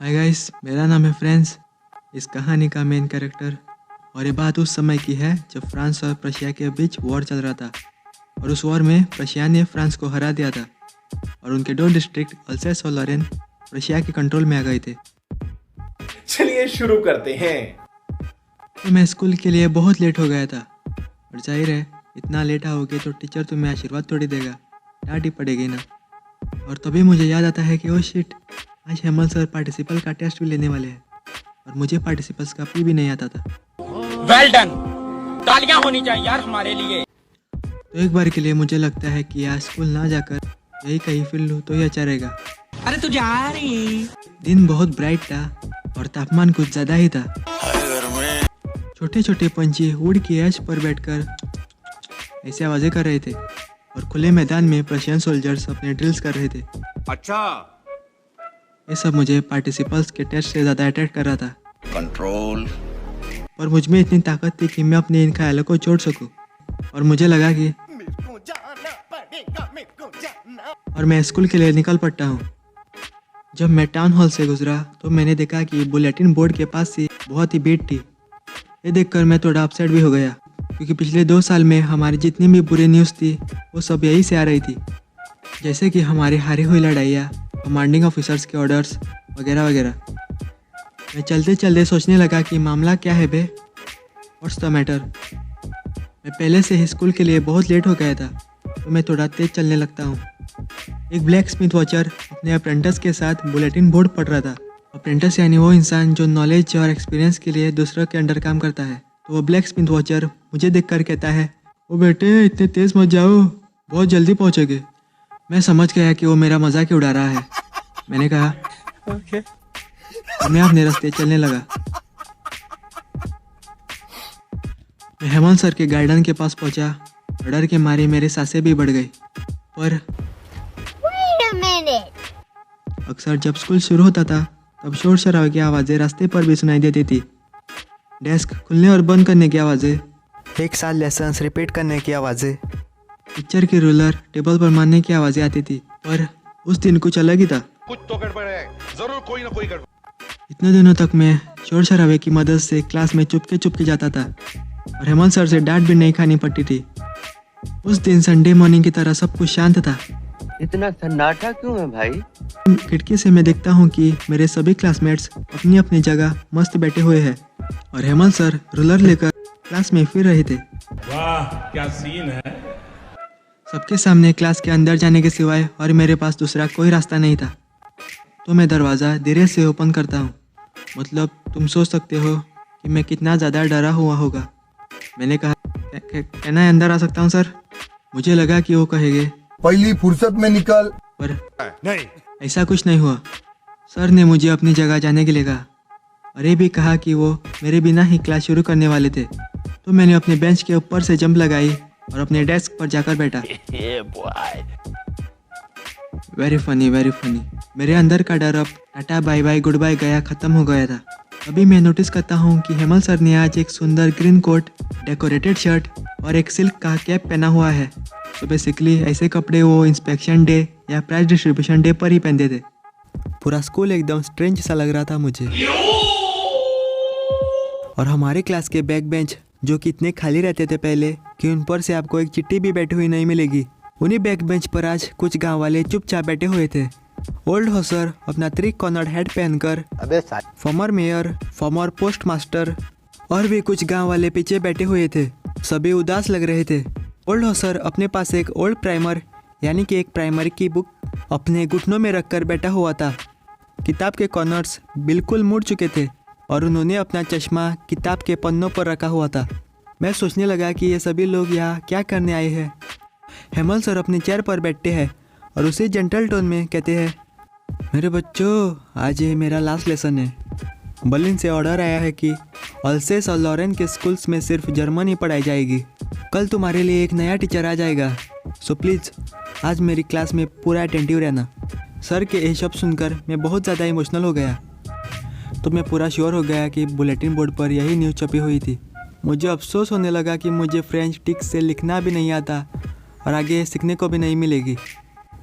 Hi guys, मेरा नाम है फ्रांस। इस कहानी का मेन कैरेक्टर। और ये बात उस समय की है जब फ्रांस और प्रशिया के बीच वॉर चल रहा था। और उस वॉर में प्रशिया ने फ्रांस को हरा दिया था और उनके दो डिस्ट्रिक्ट अल्सेस और लॉरेन प्रशिया के कंट्रोल में आ गए थे। चलिए शुरू करते हैं। तो मैं स्कूल के लिए बहुत लेट हो गया था। और जाहिर है, इतना लेट आओगे तो टीचर तुम्हें आशीर्वाद थोड़ी देगा, डांट ही पड़ेगी ना। और तभी मुझे याद आता है कि ओ शिट, आज हेमल सर पार्टिसिपल का टेस्ट भी लेने वाले हैं और मुझे पार्टिसिपल्स का पी भी नहीं आता था। वेल डन, तालियां होनी चाहिए यार हमारे लिए। तो एक बार के लिए मुझे लगता है कि आज स्कूल ना जाकर यही कहीं फिर लूँ तो ही अच्छा रहेगा। अरे तू जा रही। दिन बहुत ब्राइट था और तापमान कुछ ज़्यादा ही था। छोटे छोटे पंछी उड़ के एज पर बैठकर ऐसे आवाज़ें कर रहे थे और खुले मैदान में प्रशियन सोल्जर्स अपने ड्रिल्स कर रहे थे। अच्छा, ये सब मुझे पार्टिसिपल्स के टेस्ट से ज़्यादा अट्रैक्ट कर रहा था। कंट्रोल। और मुझ में इतनी ताकत थी कि मैं अपने इन ख्यालों को जोड़ सकूं। और मुझे लगा कि और मैं स्कूल के लिए निकल पड़ता हूँ। जब मैं टाउन हॉल से गुजरा तो मैंने देखा कि बुलेटिन बोर्ड के पास से बहुत ही भीड़ थी। ये देखकर मैं थोड़ा अपसेट भी हो गया, क्योंकि पिछले 2 साल में हमारी जितनी भी बुरी न्यूज़ थी वो सब यही से आ रही थी, जैसे कि हमारी हारी हुई लड़ाइयाँ, कमांडिंग ऑफिसर्स के ऑर्डर्स वगैरह वगैरह। मैं चलते चलते सोचने लगा कि मामला क्या है बे, व्हाट्स द मैटर। मैं पहले से ही स्कूल के लिए बहुत लेट हो गया था, तो मैं थोड़ा तेज चलने लगता हूँ। एक ब्लैक स्मिथ वॉचर अपने अप्रेंटिस के साथ बुलेटिन बोर्ड पढ़ रहा था। अप्रेंटिस यानी वो इंसान जो नॉलेज और एक्सपीरियंस के लिए दूसरों के अंडर काम करता है। तो वो ब्लैक स्मिथ वॉचर मुझे देखकर कहता है, ओ बेटे इतने तेज़ मत जाओ, बहुत जल्दी पहुँचोगे। मैं समझ गया कि वो मेरा मजाक ही उड़ा रहा है। मैंने कहा ओके, और मैं अपने रास्ते चलने लगा। मैं हेमंत सर के गार्डन के पास पहुंचा। डर के मारे मेरे सांसें भी बढ़ गई। पर अक्सर जब स्कूल शुरू होता था तब शोर शराबे की आवाज़ें रास्ते पर भी सुनाई देती थी। डेस्क खुलने और बंद करने की आवाज़ें, एक साथ लेसन्स रिपीट करने की आवाज़ें, टीचर की रूलर टेबल पर मारने की आवाज़ें आती थी। पर उस दिन कुछ अलग ही था। कुछ तो गड़बड़ है, जरूर कोई ना कोई गड़बड़। इतने दिनों तक मैं शोर शराबे की मदद से क्लास में चुपके जाता था और हेमंत सर से डांट भी नहीं खानी पड़ती थी। उस दिन संडे मॉर्निंग की तरह सब कुछ शांत था। इतना सन्नाटा क्यों है भाई? खिड़की से मैं देखता हूँ कि मेरे सभी क्लासमेट्स अपनी अपनी जगह मस्त बैठे हुए हैं और हेमंत सर रूलर लेकर क्लास में फिर रहे थे। वाह क्या सीन है। सबके सामने क्लास के अंदर जाने के सिवाय और मेरे पास दूसरा कोई रास्ता नहीं था। तो मैं दरवाज़ा धीरे से ओपन करता हूँ। मतलब तुम सोच सकते हो कि मैं कितना ज़्यादा डरा हुआ होगा। मैंने कहा, कहना है अंदर आ सकता हूँ सर? मुझे लगा कि वो कहेंगे पहली फुर्सत में निकल। पर नहीं, ऐसा कुछ नहीं हुआ। सर ने मुझे अपनी जगह जाने के लिए कहा और ये भी कहा कि वो मेरे बिना ही क्लास शुरू करने वाले थे। तो मैंने अपने बेंच के ऊपर से जंप लगाई और अपने डेस्क पर जाकर बैठा। Very funny, very funny. मेरे अंदर का डर अब tata bye bye good bye गया ख़त्म हो गया था। अभी मैं नोटिस करता हूँ कि हेमल सर ने आज एक सुंदर ग्रीन कोट, डेकोरेटेड शर्ट और एक सिल्क का कैप पहना हुआ है। तो बेसिकली ऐसे कपड़े वो इंस्पेक्शन डे या प्राइज डिस्ट्रीब्यूशन डे पर ही पहनते थे। पूरा स्कूल एकदम स्ट्रेंज सा लग रहा था मुझे। और हमारे क्लास के बैक बेंच जो कि इतने खाली रहते थे पहले कि उन पर से आपको एक चिट्ठी भी बैठी हुई नहीं मिलेगी, उन्हीं बैक बेंच पर आज कुछ गांव वाले चुपचाप बैठे हुए थे। ओल्ड हॉसर अपना 3 कॉर्नर हैट पहनकर, farmer mayor, farmer post master और भी कुछ गांव वाले पीछे बैठे हुए थे। सभी उदास लग रहे थे। ओल्ड हॉसर अपने पास एक ओल्ड प्राइमर यानी कि एक प्राइमर की बुक अपने घुटनों में रखकर बैठा हुआ था। किताब के कॉर्नर्स बिल्कुल मुड़ चुके थे और उन्होंने अपना चश्मा किताब के पन्नों पर रखा हुआ था। मैं सोचने लगा कि ये सभी लोग यहाँ क्या करने आए हैं। हेमल सर अपनी चेयर पर बैठते हैं और उसी जेंटल टोन में कहते हैं, मेरे बच्चों आज ये मेरा लास्ट लेसन है। बर्लिन से ऑर्डर आया है कि अल्सेस और लॉरेन के स्कूल्स में सिर्फ जर्मन ही पढ़ाई जाएगी। कल तुम्हारे लिए एक नया टीचर आ जाएगा, सो प्लीज़ आज मेरी क्लास में पूरा अटेंटिव रहना। सर के ये शब्द सुनकर मैं बहुत ज़्यादा इमोशनल हो गया। तो मैं पूरा श्योर हो गया कि बुलेटिन बोर्ड पर यही न्यूज़ छपी हुई थी। मुझे अफसोस होने लगा कि मुझे फ्रेंच ठीक से लिखना भी नहीं आता और आगे सीखने को भी नहीं मिलेगी।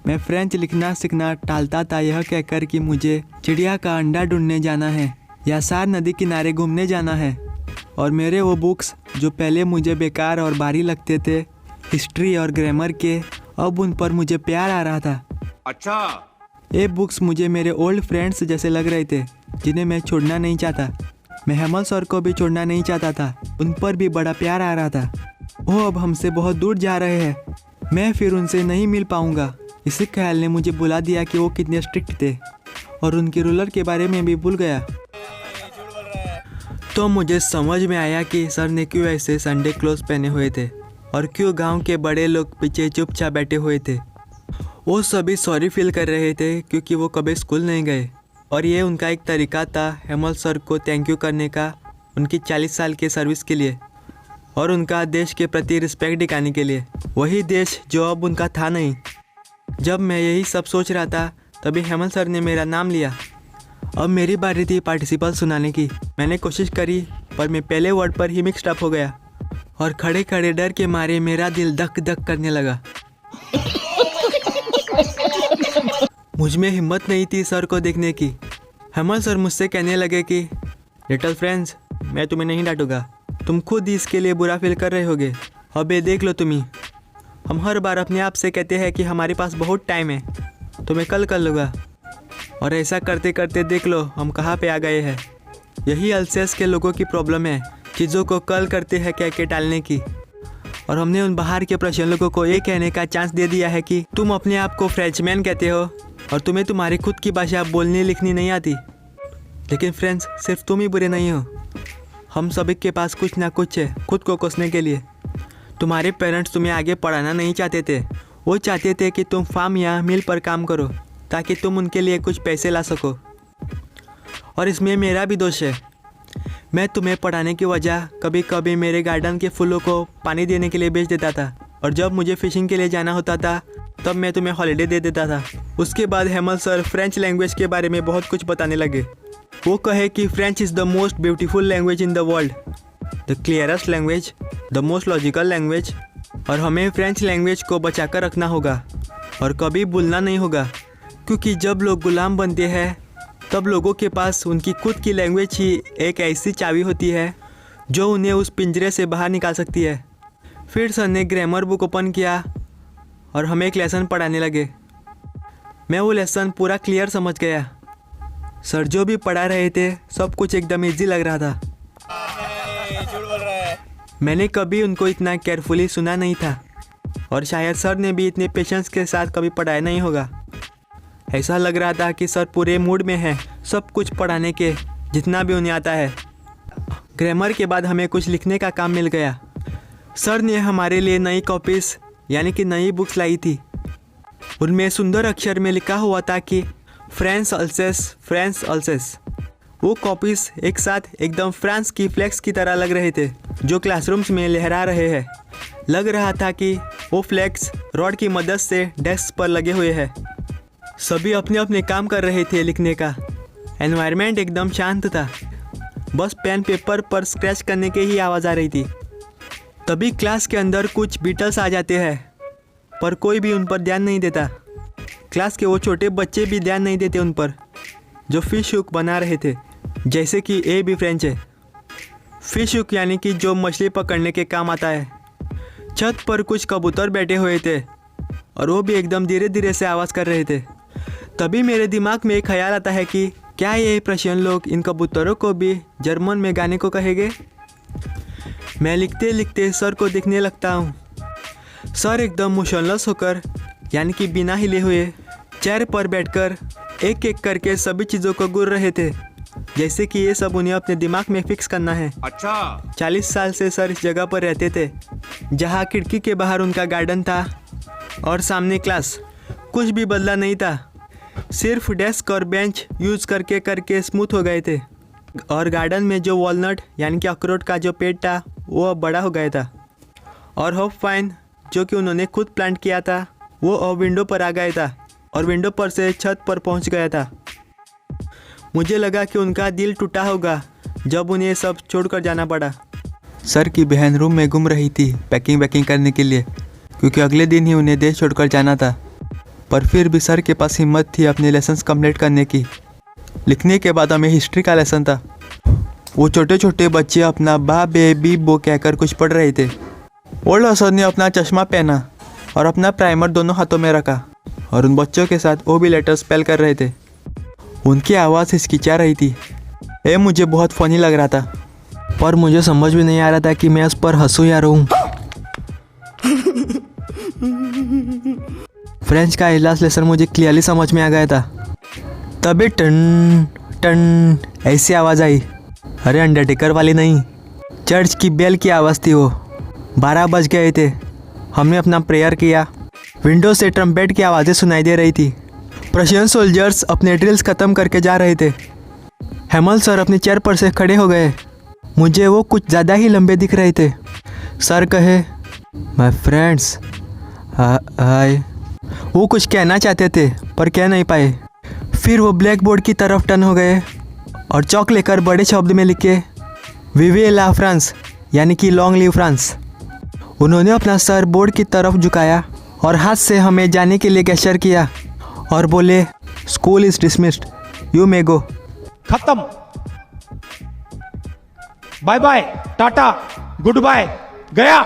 मैं फ्रेंच लिखना सीखना टालता था यह कहकर कि मुझे चिड़िया का अंडा ढूंढने जाना है या सार नदी किनारे घूमने जाना है। और मेरे वो बुक्स जो पहले मुझे बेकार और भारी लगते थे, हिस्ट्री और ग्रामर के, अब उन पर मुझे प्यार आ रहा था। अच्छा, ये बुक्स मुझे मेरे ओल्ड फ्रेंड्स जैसे लग रहे थे जिन्हें मैं छोड़ना नहीं चाहता। मैं हेमल सर को भी छोड़ना नहीं चाहता था, उन पर भी बड़ा प्यार आ रहा था। वो अब हमसे बहुत दूर जा रहे हैं, मैं फिर उनसे नहीं मिल पाऊंगा। इसी ख्याल ने मुझे बुला दिया कि वो कितने स्ट्रिक्ट थे और उनके रूलर के बारे में भी भूल गया। तो मुझे समझ में आया कि सर ने क्यों ऐसे संडे क्लोथ पहने हुए थे और क्यों गांव के बड़े लोग पीछे चुपचाप बैठे हुए थे। वो सभी सॉरी फील कर रहे थे क्योंकि वो कभी स्कूल नहीं गए और ये उनका एक तरीका था हेमल सर को थैंक यू करने का, उनकी 40 साल के सर्विस के लिए और उनका देश के प्रति रिस्पेक्ट दिखाने के लिए। वही देश जो अब उनका था नहीं। जब मैं यही सब सोच रहा था तभी हेमल सर ने मेरा नाम लिया। अब मेरी बारी थी पार्टिसिपल सुनाने की। मैंने कोशिश करी पर मैं पहले वर्ड पर ही मिक्स्ड अप हो गया और खड़े खड़े डर के मारे मेरा दिल धक धक करने लगा। मुझ में हिम्मत नहीं थी सर को देखने की। हेमल सर मुझसे कहने लगे कि लिटिल फ्रेंड्स, मैं तुम्हें नहीं डांटूंगा, तुम खुद ही इसके लिए बुरा फील कर रहे होगे। अब ये देख लो तुम ही, हम हर बार अपने आप से कहते हैं कि हमारे पास बहुत टाइम है, तो मैं कल कर लूँगा, और ऐसा करते करते देख लो हम कहाँ पे आ गए हैं। यही अल्सेस के लोगों की प्रॉब्लम है, चीज़ों को कल करते हैं कह के टालने की। और हमने उन बाहर के प्रश्न लोगों को ये कहने का चांस दे दिया है कि तुम अपने आप को फ्रेंचमैन कहते हो और तुम्हें तुम्हारी खुद की भाषा बोलनी लिखनी नहीं आती। लेकिन फ्रेंड्स, सिर्फ तुम ही बुरे नहीं हो, हम सभी के पास कुछ ना कुछ है खुद को कोसने के लिए। तुम्हारे पेरेंट्स तुम्हें आगे पढ़ाना नहीं चाहते थे, वो चाहते थे कि तुम फार्म या मिल पर काम करो ताकि तुम उनके लिए कुछ पैसे ला सको। और इसमें मेरा भी दोष है। मैं तुम्हें पढ़ाने की वजह कभी कभी मेरे गार्डन के फूलों को पानी देने के लिए बेच देता था, और जब मुझे फिशिंग के लिए जाना होता था तब मैं तुम्हें हॉलीडे दे देता था। उसके बाद हेमल सर फ्रेंच लैंग्वेज के बारे में बहुत कुछ बताने लगे। वो कहे कि French is the most beautiful language in the world, the clearest language, the most logical language, और हमें फ्रेंच लैंग्वेज को बचा कर रखना होगा और कभी भूलना नहीं होगा, क्योंकि जब लोग गुलाम बनते हैं तब लोगों के पास उनकी खुद की लैंग्वेज ही एक ऐसी चाबी होती है जो उन्हें उस पिंजरे से बाहर निकाल सकती है। फिर सर ने ग्रामर बुक ओपन किया और हमें एक लेसन पढ़ाने लगे। मैं वो लेसन पूरा क्लियर समझ गया। सर जो भी पढ़ा रहे थे सब कुछ एकदम ईजी लग रहा था। मैंने कभी उनको इतना केयरफुली सुना नहीं था और शायद सर ने भी इतने पेशेंस के साथ कभी पढ़ाया नहीं होगा। ऐसा लग रहा था कि सर पूरे मूड में हैं सब कुछ पढ़ाने के जितना भी उन्हें आता है। ग्रामर के बाद हमें कुछ लिखने का काम मिल गया। सर ने हमारे लिए नई कॉपीज़ यानी कि नई बुक्स लाई थी। उनमें सुंदर अक्षर में लिखा हुआ था कि फ्रांस अल्सेस, फ्रांस अल्सेस। वो कॉपीज़ एक साथ एकदम फ्रांस की फ्लैग्स की तरह लग रहे थे जो क्लासरूम्स में लहरा रहे हैं। लग रहा था कि वो फ्लैग्स रॉड की मदद से डेस्क पर लगे हुए हैं। सभी अपने अपने काम कर रहे थे लिखने का। एनवायरनमेंट एकदम शांत था, बस पेन पेपर पर स्क्रैच करने की ही आवाज़ आ रही थी। तभी क्लास के अंदर कुछ बीटल्स आ जाते हैं पर कोई भी उन पर ध्यान नहीं देता। क्लास के वो छोटे बच्चे भी ध्यान नहीं देते उन पर जो फिश हुक बना रहे थे, जैसे कि ए भी फ्रेंच है। फिश हुक यानी कि जो मछली पकड़ने के काम आता है। छत पर कुछ कबूतर बैठे हुए थे और वो भी एकदम धीरे धीरे से आवाज़ कर रहे थे। तभी मेरे दिमाग में एक ख्याल आता है कि क्या ये प्रशियन लोग इन कबूतरों को भी जर्मन में गाने को कहेंगे। मैं लिखते लिखते सर को देखने लगता हूँ। सर एकदम मोशनलेस होकर यानी कि बिना हिले हुए चेयर पर बैठकर एक एक करके सभी चीज़ों को गुर रहे थे, जैसे कि ये सब उन्हें अपने दिमाग में फिक्स करना है। अच्छा, 40 साल से सर इस जगह पर रहते थे जहाँ खिड़की के बाहर उनका गार्डन था और सामने क्लास। कुछ भी बदला नहीं था, सिर्फ डेस्क और बेंच यूज़ करके करके स्मूथ हो गए थे। और गार्डन में जो वॉलनट यानी कि अखरोट का जो पेड़ था वो अब बड़ा हो गया था। और होप फाइन जो कि उन्होंने खुद प्लांट किया था वो अब विंडो पर आ गया था और विंडो पर से छत पर पहुंच गया था। मुझे लगा कि उनका दिल टूटा होगा जब उन्हें सब छोड़कर जाना पड़ा। सर की बहन रूम में घूम रही थी पैकिंग करने के लिए, क्योंकि अगले दिन ही उन्हें देश छोड़कर जाना था। पर फिर भी सर के पास हिम्मत थी अपने लेसन्स कंप्लीट करने की। लिखने के बाद हमें हिस्ट्री का लेसन था। वो छोटे छोटे बच्चे अपना बा बे बी बो कहकर कुछ पढ़ रहे थे। ओल्ड हॉसर ने अपना चश्मा पहना और अपना प्राइमर दोनों हाथों में रखा और उन बच्चों के साथ वो भी लेटर स्पेल कर रहे थे। उनकी आवाज़ हिचकिचा रही थी। ये मुझे बहुत फनी लग रहा था, पर मुझे समझ भी नहीं आ रहा था कि मैं उस पर हंसूं या रोऊं। फ्रेंच का लास्ट लेसन मुझे क्लियरली समझ में आ गया था। तभी टन टन ऐसी आवाज़ आई। अरे अंडरटेकर वाली नहीं, चर्च की बेल की आवाज़ थी। वो 12 बज गए थे। हमने अपना प्रेयर किया। विंडो से ट्रम्पेट की आवाज़ें सुनाई दे रही थी। प्रशियन सोल्जर्स अपने ड्रिल्स ख़त्म करके जा रहे थे। हेमल सर अपनी चेयर पर से खड़े हो गए। मुझे वो कुछ ज़्यादा ही लंबे दिख रहे थे। सर कहे, माय फ्रेंड्स हाय। वो कुछ कहना चाहते थे पर कह नहीं पाए। फिर वो ब्लैक बोर्ड की तरफ टर्न हो गए और चौक लेकर बड़े शब्द में लिखे विवे ला फ्रांस, यानी कि लॉन्ग लिव फ्रांस। उन्होंने अपना सर बोर्ड की तरफ झुकाया और हाथ से हमें जाने के लिए गेस्चर किया और बोले, school is dismissed, you may go. खत्म, bye bye, tata, good bye, गया।